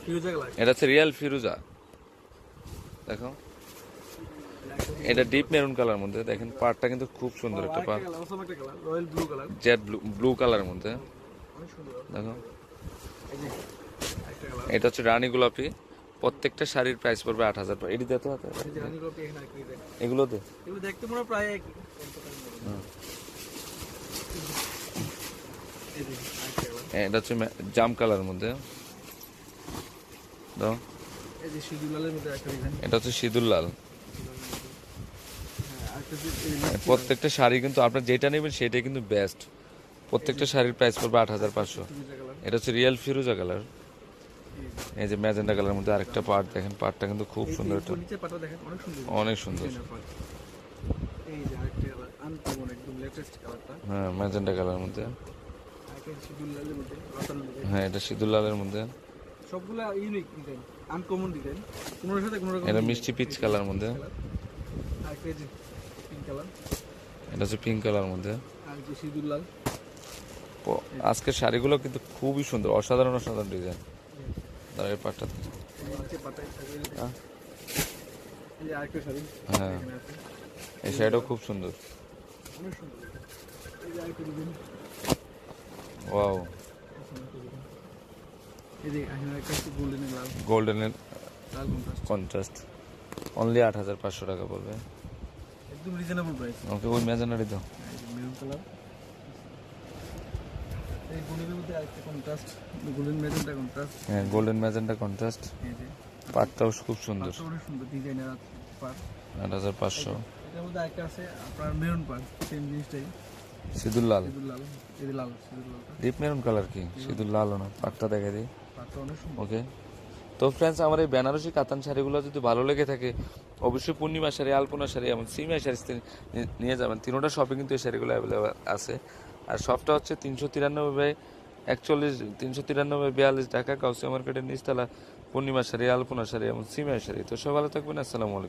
ফিরোজা colour. এটা হচ্ছে real ফিরোজা। দেখো এটা ডিপ মেরুন কালার মধ্যে, দেখেন পাড়টা কিন্তু খুব সুন্দর একটা পাড়, অসম একটা colour, royal blue colour, Z blue কালারের মধ্যে। অনেক সুন্দর। দেখো এই যে একটা কালার, এটা হচ্ছে রানী গোলাপি। প্রত্যেকটা শাড়ির প্রাইস পড়বে 8,000 টাকা। এটি দেখো এই যে রানী গোলাপি এখানে একটা ডিজাইন। এগুলোতে এগুলো দেখতে মনে হয় প্রায় একই। এই যে আরেকটা কালার, এটা হচ্ছে জাম কালার মধ্যে। দাও এই যে সিঁদুর লালের মধ্যে একটা ডিজাইন। এটা হচ্ছে সিঁদুর লাল। হ্যাঁ, আরেকটা যে এই যে প্রত্যেকটা শাড়ি কিন্তু আপনার যেটা নেবেন সেটাই কিন্তু বেস্ট। প্রত্যেকটা শাড়ির প্রাইস পড়বে 8,500। ফিরোজা কালার। এটা হচ্ছে রিয়েল ফিরোজা কালার। এই যে এই যে ম্যাজেন্ডা কালারের মধ্যে আরেকটা পার্ট দেখেন, পার্টটা কিন্তু খুব এই সুন্দর যে একটা, নিচে পাটা দেখেন অনেক সুন্দর, অনেক সুন্দর। ডিজাইনার পাট। এই যে আরেকটা কালার আনকমন একদম লেটেস্ট কালারটা। হ্যাঁ ম্যাজেন্ডা কালারের মধ্যে। আরেকটা সিঁদুর লালের মধ্যে, রতার মধ্যে। হ্যাঁ এটা সিঁদুর লালের মধ্যে। সবগুলা ইউনিক ডিজাইন, আনকমন ডিজাইন, কোনোর সাথে কোনো রকম। এটা মিষ্টি পিচ কালার মধ্যে। আরেকটা যে পিঙ্ক কালার, এটা হচ্ছে পিঙ্ক কালার মধ্যে। আর যে সিঁদুর লাল। আজকের শাড়িগুলো কিন্তু খুবই সুন্দর, অসাধারণ অসাধারণ ডিজাইন। তার এই পাটটা এই নিচে পাতায় থাকবে এই যে। হ্যাঁ? এই যে আরেকটা শাড়ি হ্যাঁ এখানে আছে, এই শাড়িটাও খুব সুন্দর। অনেক সুন্দর। এই যে আরেকটা ডিজাইন, ওয়াও, এই যে এখানে একটা হচ্ছে গোল্ডেন লাল, গোল্ডেনের লাল কন্ট্রাস্ট, কন্ট্রাস্ট। অনলি 8,500 টাকা পড়বে। একদম রিজনেবল প্রাইস। ওকে ওই ম্যাজেন্ডারই দাও। এই যে মেরুন কালার, এই গোল্ডেনের মধ্যে আরেকটা কন্ট্রাস্ট, গোল্ডেন ম্যাজেন্টা কন্ট্রাস্ট। হ্যাঁ গোল্ডেন ম্যাজেন্টা কন্ট্রাস্ট। এই যে পাটটাও খুব সুন্দর। পাটটা অনেক সুন্দর ডিজাইনার পাট। 8,500। এটার মধ্যে আরেকটা আছে আপনার মেরুন পাট, সেম জিনিসটাই, সিঁদুর লাল, সিঁদুর লাল, এই যে লাল সিঁদুর লালটা, ডিপ মেরুন কালার কি সিঁদুর লালও না, পাটটা দেখে দিই। পাটটা অনেক সুন্দর। ওকে, তো ফ্রেন্ডস আমার এই বেনারসি কাতান শাড়িগুলো যদি ভালো লেগে থাকে অবশ্যই পূর্ণিমা শাড়ি, আলপনা শাড়ি এবং সিমিয়া শাড়ি নিয়ে যাবেন। তিনোটা শপে কিন্তু এই শাড়িগুলো অ্যাভেলেবেল আছে। আর শপটা হচ্ছে 393/41, 393/42 ঢাকা কাউসিয়া মার্কেটের নিচতলা। পূর্ণিমা শাড়ি, আলপনা শাড়ি এবং সিমিয়া শাড়ি। তো সব ভালো থাকবেন, আসসালামু আলাইকুম।